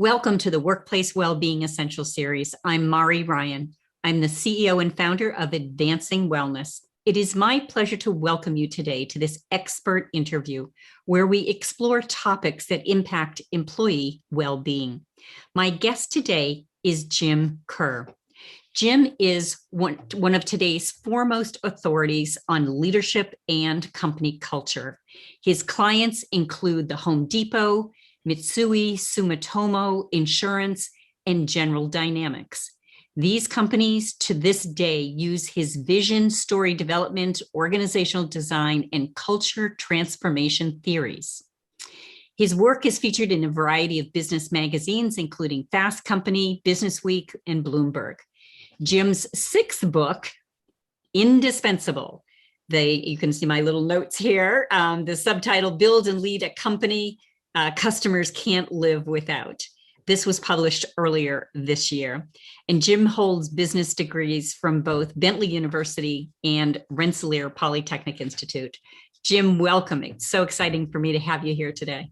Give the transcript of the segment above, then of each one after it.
Welcome to the Workplace Wellbeing Essential Series. I'm Mari Ryan. I'm the CEO and founder of Advancing Wellness. It is my pleasure to welcome you today to this expert interview where we explore topics that impact employee well-being. My guest today is Jim Kerr. Jim is one of today's foremost authorities on leadership and company culture. His clients include the Home Depot, Mitsui, Sumitomo Insurance, and General Dynamics. These companies to this day use his vision, story development, organizational design, and culture transformation theories. His work is featured in a variety of business magazines, including Fast Company, Business Week, and Bloomberg. Jim's sixth book, Indispensable. You can see my little notes here. The subtitle, Build and Lead a Company Customers Can't Live Without. This was published earlier this year. And Jim holds business degrees from both Bentley University and Rensselaer Polytechnic Institute. Jim, welcome. It's so exciting for me to have you here today.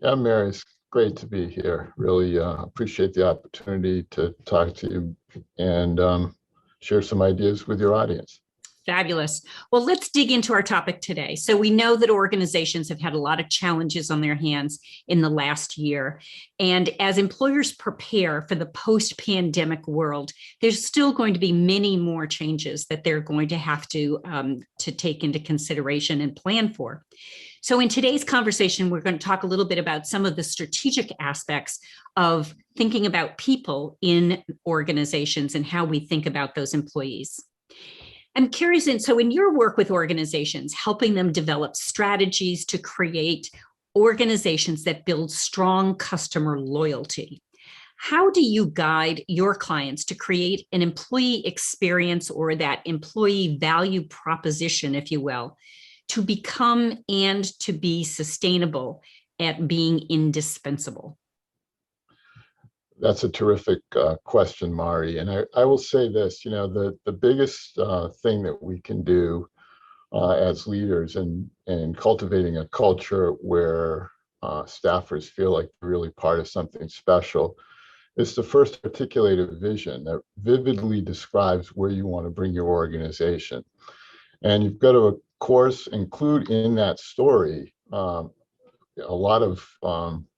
Yeah, Mary, it's great to be here. Really appreciate the opportunity to talk to you and share some ideas with your audience. Fabulous. Well, let's dig into our topic today. So we know that organizations have had a lot of challenges on their hands in the last year. And as employers prepare for the post-pandemic world, there's still going to be many more changes that they're going to have to take into consideration and plan for. So in today's conversation, we're going to talk a little bit about some of the strategic aspects of thinking about people in organizations and how we think about those employees. I'm curious, and so in your work with organizations, helping them develop strategies to create organizations that build strong customer loyalty, how do you guide your clients to create an employee experience or that employee value proposition, if you will, to become and to be sustainable at being indispensable? That's a terrific question, Mari. And I will say this, the biggest thing that we can do as leaders in cultivating a culture where staffers feel like they're really part of something special is to first articulate a vision that vividly describes where you want to bring your organization. And you've got to, of course, include in that story a lot of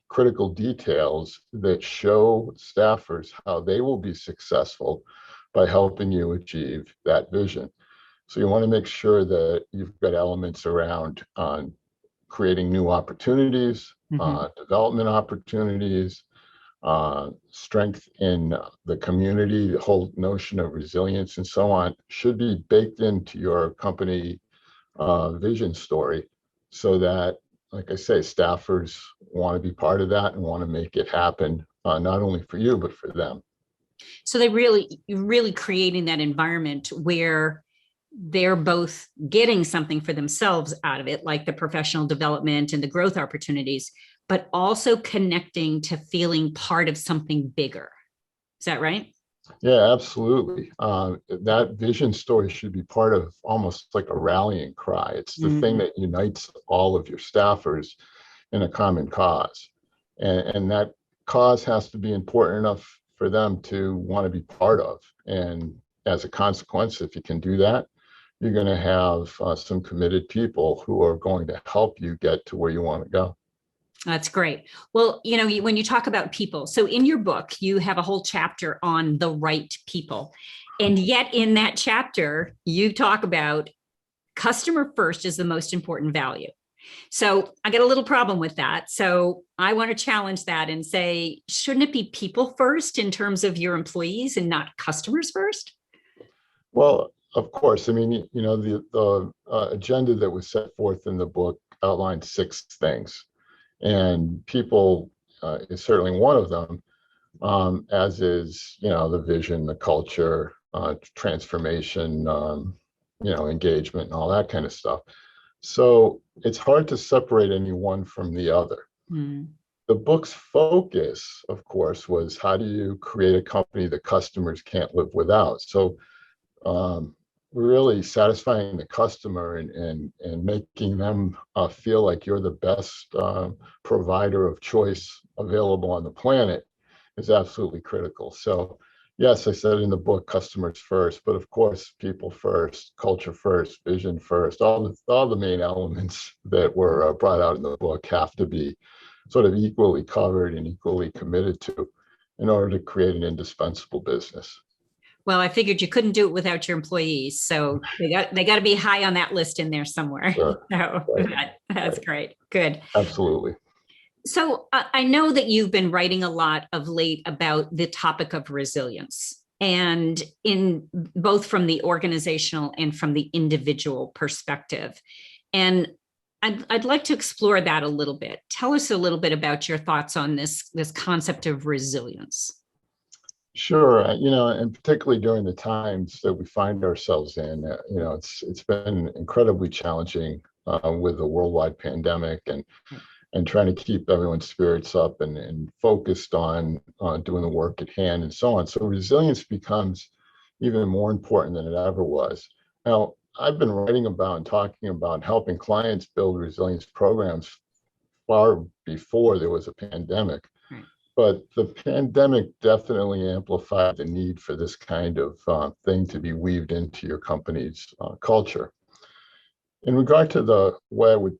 critical details that show staffers how they will be successful by helping you achieve that vision. So you want to make sure that you've got elements around creating new opportunities, development opportunities, strength in the community, the whole notion of resilience and so on should be baked into your company vision story so that, like I say, staffers want to be part of that and want to make it happen, not only for you, but for them. So you're really creating that environment where they're both getting something for themselves out of it, like the professional development and the growth opportunities, but also connecting to feeling part of something bigger. Is that right? Yeah, absolutely. That vision story should be part of almost like a rallying cry. It's the thing that unites all of your staffers in a common cause. And that cause has to be important enough for them to want to be part of. And as a consequence, if you can do that, you're going to have some committed people who are going to help you get to where you want to go. That's great. Well, when you talk about people, so in your book, you have a whole chapter on the right people. And yet in that chapter, you talk about customer first is the most important value. So I got a little problem with that. So I want to challenge that and say, shouldn't it be people first in terms of your employees and not customers first? Well, of course. I mean, the agenda that was set forth in the book outlined 6 things. And people is certainly one of them, as is, the vision, the culture, transformation, engagement and all that kind of stuff. So it's hard to separate any one from the other. The book's focus, of course, was how do you create a company that customers can't live without? So really satisfying the customer and making them feel like you're the best provider of choice available on the planet is absolutely critical. So yes, I said in the book, customers first, but of course, people first, culture first, vision first, all the main elements that were brought out in the book have to be sort of equally covered and equally committed to in order to create an indispensable business. Well, I figured you couldn't do it without your employees, so they got to be high on that list in there somewhere. Sure. So Right. that's Right. great. Good. Absolutely. So I know that you've been writing a lot of late about the topic of resilience, and in both from the organizational and from the individual perspective. And I'd like to explore that a little bit. Tell us a little bit about your thoughts on this concept of resilience. Sure, and particularly during the times that we find ourselves in, it's been incredibly challenging with a worldwide pandemic and trying to keep everyone's spirits up and focused on doing the work at hand and so on. So resilience becomes even more important than it ever was. Now, I've been writing about and talking about helping clients build resilience programs far before there was a pandemic. Right. But the pandemic definitely amplified the need for this kind of thing to be weaved into your company's culture. In regard to the way I would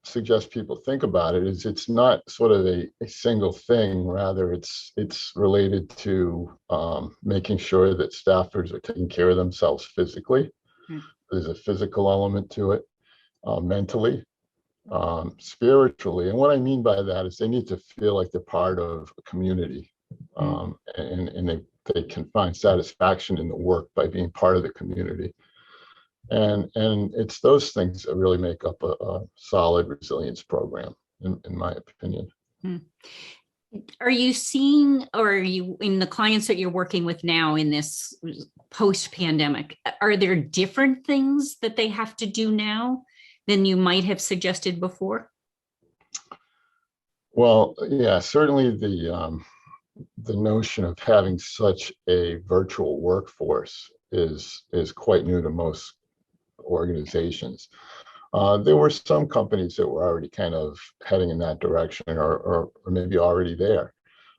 suggest people think about it, is it's not sort of a single thing. Rather, it's related to making sure that staffers are taking care of themselves physically. Mm. There's a physical element to it, mentally, spiritually. And what I mean by that is they need to feel like they're part of a community, and they can find satisfaction in the work by being part of the community. And it's those things that really make up a solid resilience program, in my opinion. Are you seeing, or are you in the clients that you're working with now in this post-pandemic, are there different things that they have to do now than you might have suggested before? Well, yeah, certainly the notion of having such a virtual workforce is quite new to most organizations. There were some companies that were already kind of heading in that direction, or maybe already there.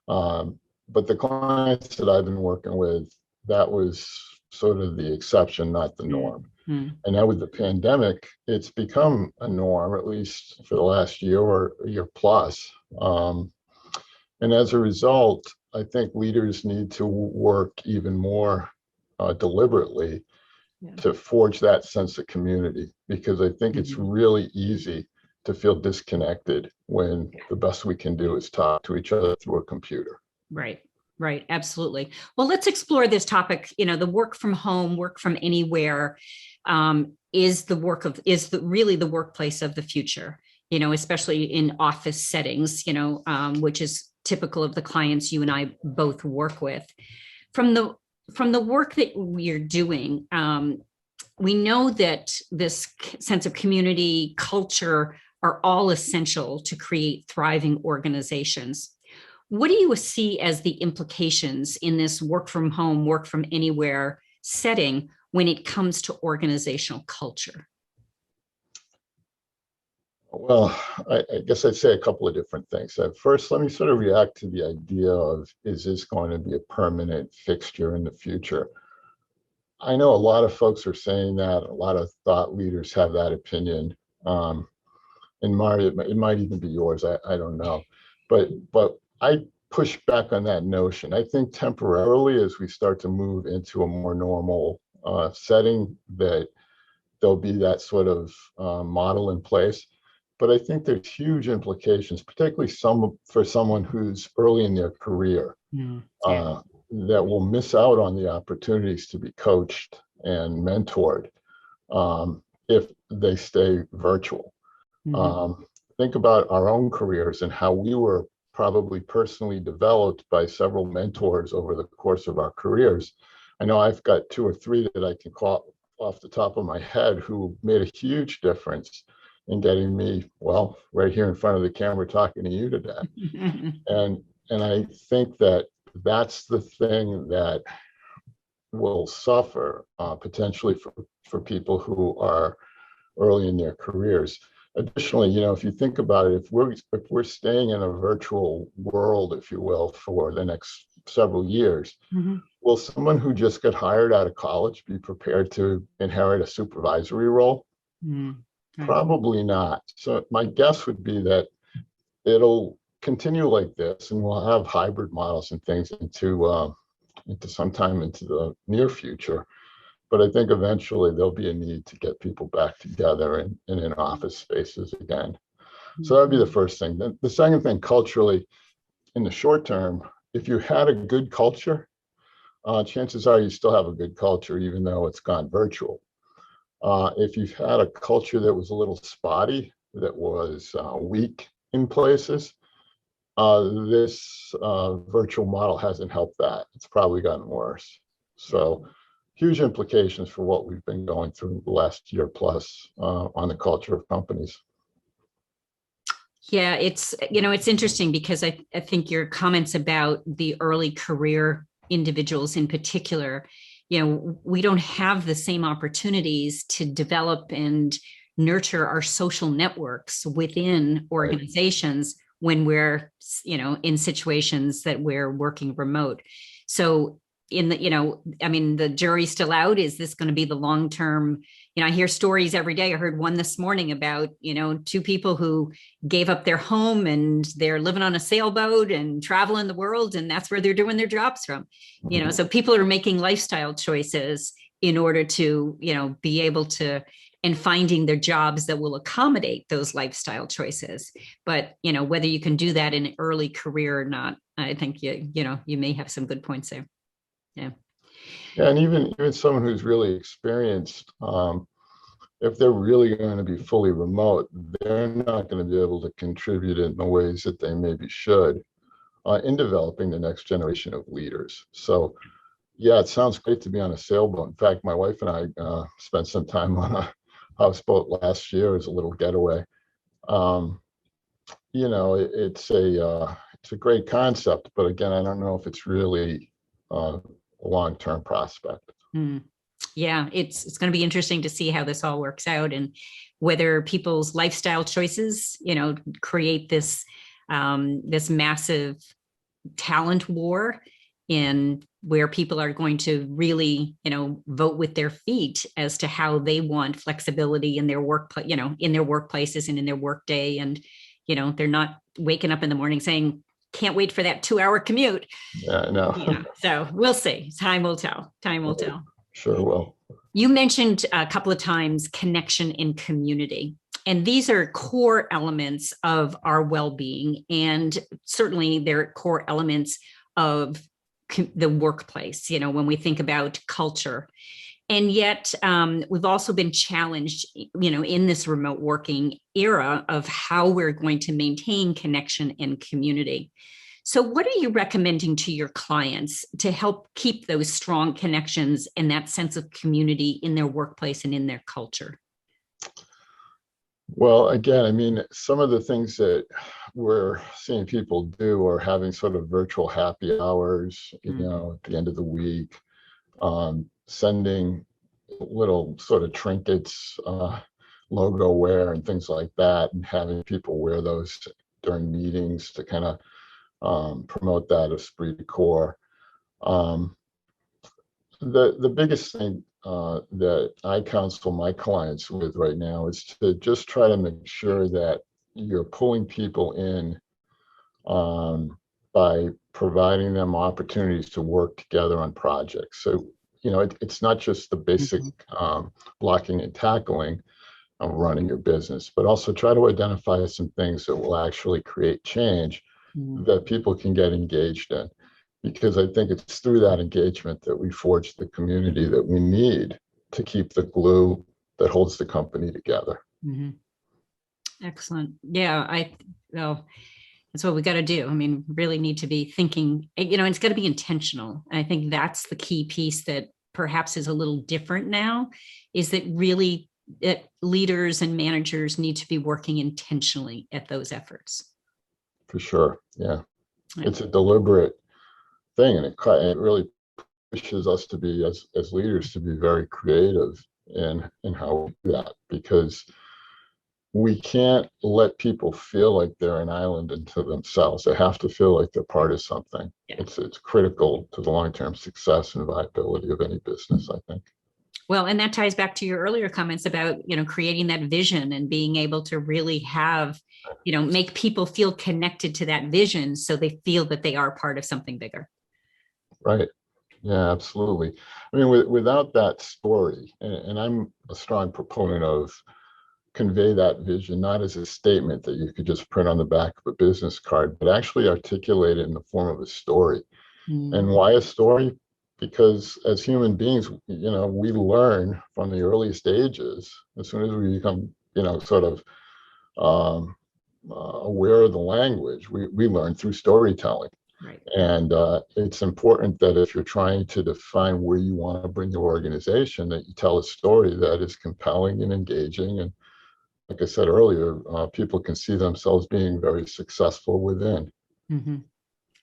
But the clients that I've been working with, that was sort of the exception, not the norm. Mm-hmm. And now with the pandemic, it's become a norm, at least for the last year or a year plus. And as a result, I think leaders need to work even more deliberately to forge that sense of community, because I think it's really easy to feel disconnected when the best we can do is talk to each other through a computer. Right. Right. Absolutely. Well, let's explore this topic. The work from home, work from anywhere, is really the workplace of the future, especially in office settings, which is typical of the clients you and I both work with. From the work that we're doing, we know that this sense of community, culture are all essential to create thriving organizations. What do you see as the implications in this work from home, work from anywhere setting when it comes to organizational culture? Well, I guess I'd say a couple of different things. First, let me sort of react to the idea of, is this going to be a permanent fixture in the future? I know a lot of folks are saying that. A lot of thought leaders have that opinion. And Mari, it might even be yours. I don't know. But I push back on that notion. I think temporarily, as we start to move into a more normal setting, that there'll be that sort of model in place. But I think there's huge implications, particularly for someone who's early in their career, that will miss out on the opportunities to be coached and mentored if they stay virtual. Think about our own careers and how we were probably personally developed by several mentors over the course of our careers. I know I've got 2 or 3 that I can call off the top of my head who made a huge difference in getting me, well, right here in front of the camera talking to you today. And I think that that's the thing that will suffer potentially for people who are early in their careers. Additionally, if you think about it, if we're staying in a virtual world, if you will, for the next several years, Mhm. will someone who just got hired out of college be prepared to inherit a supervisory role? Mm. Right. Probably not. So my guess would be that it'll continue like this, and we'll have hybrid models and things into sometime into the near future. But I think eventually there'll be a need to get people back together in office spaces again. So that'd be the Mhm. first thing. Then the second thing, culturally, in the short term, if you had a good culture, chances are you still have a good culture, even though it's gone virtual. If you've had a culture that was a little spotty, that was weak in places, this virtual model hasn't helped that. It's probably gotten worse. So huge implications for what we've been going through the last year plus on the culture of companies. Yeah, it's interesting because I think your comments about the early career individuals in particular, we don't have the same opportunities to develop and nurture our social networks within Right. organizations when we're, in situations that we're working remote. So in the, I mean, the jury's still out. Is this going to be the long term? I hear stories every day. I heard one this morning about, two people who gave up their home and they're living on a sailboat and traveling the world, and that's where they're doing their jobs from. So people are making lifestyle choices in order to, be able to, and finding their jobs that will accommodate those lifestyle choices. But whether you can do that in an early career or not, I think you may have some good points there. Yeah. Yeah, and even someone who's really experienced, if they're really going to be fully remote, they're not going to be able to contribute in the ways that they maybe should in developing the next generation of leaders. So, yeah, it sounds great to be on a sailboat. In fact, my wife and I spent some time on a houseboat last year as a little getaway. Um, it's a great concept, but again, I don't know if it's really a long-term prospect. Mm. Yeah, it's going to be interesting to see how this all works out and whether people's lifestyle choices, create this massive talent war in where people are going to really, vote with their feet as to how they want flexibility in their workplace, in their workplaces and in their workday. And, they're not waking up in the morning saying, can't wait for that 2-hour commute. Yeah, I know. Yeah. So we'll see. Time will tell. Time will tell. Sure will. You mentioned a couple of times connection and community. And these are core elements of our well-being. And certainly they're core elements of the workplace, when we think about culture. And yet we've also been challenged, in this remote working era of how we're going to maintain connection and community. So what are you recommending to your clients to help keep those strong connections and that sense of community in their workplace and in their culture? Well, again, I mean, some of the things that we're seeing people do are having sort of virtual happy hours, at the end of the week, sending little sort of trinkets, logo wear and things like that, and having people wear those during meetings to kind of promote that esprit de corps. Um, the biggest thing that I counsel my clients with right now is to just try to make sure that you're pulling people in by providing them opportunities to work together on projects. So, it's not just the basic blocking and tackling of running your business, but also try to identify some things that will actually create change that people can get engaged in. Because I think it's through that engagement that we forge the community that we need to keep the glue that holds the company together. Mm-hmm. Excellent. Yeah, well, that's what we got to do. I mean, really need to be thinking, it's got to be intentional. And I think that's the key piece that perhaps is a little different now, is that really that leaders and managers need to be working intentionally at those efforts. For sure. Yeah. Yeah. It's a deliberate thing, and it really pushes us to be, as leaders, to be very creative in how we do that, because we can't let people feel like they're an island unto themselves. They have to feel like they're part of something. Yeah. It's critical to the long-term success and viability of any business, I think. Well, and that ties back to your earlier comments about, creating that vision and being able to really have, make people feel connected to that vision so they feel that they are part of something bigger. Right. Yeah, absolutely. I mean, without that story, and I'm a strong proponent of convey that vision, not as a statement that you could just print on the back of a business card, but actually articulate it in the form of a story. And why a story? Because as human beings, we learn from the earliest ages. As soon as we become, sort of aware of the language, we learn through storytelling. Right. And it's important that if you're trying to define where you want to bring your organization, that you tell a story that is compelling and engaging. And like I said earlier, people can see themselves being very successful within. Mm-hmm.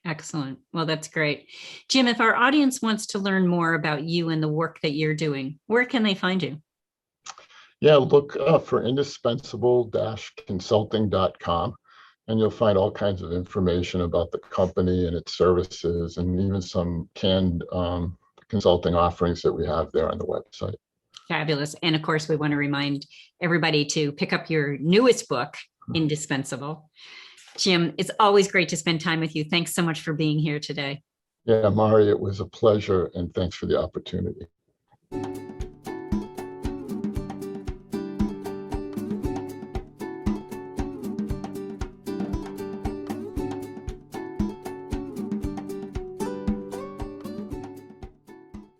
Excellent. Well, that's great. Jim, if our audience wants to learn more about you and the work that you're doing, where can they find you? Yeah, look for indispensable-consulting.com, and you'll find all kinds of information about the company and its services, and even some canned consulting offerings that we have there on the website. Fabulous. And of course, we want to remind everybody to pick up your newest book, Indispensable. Jim, it's always great to spend time with you. Thanks so much for being here today. Yeah, Mari, it was a pleasure, and thanks for the opportunity.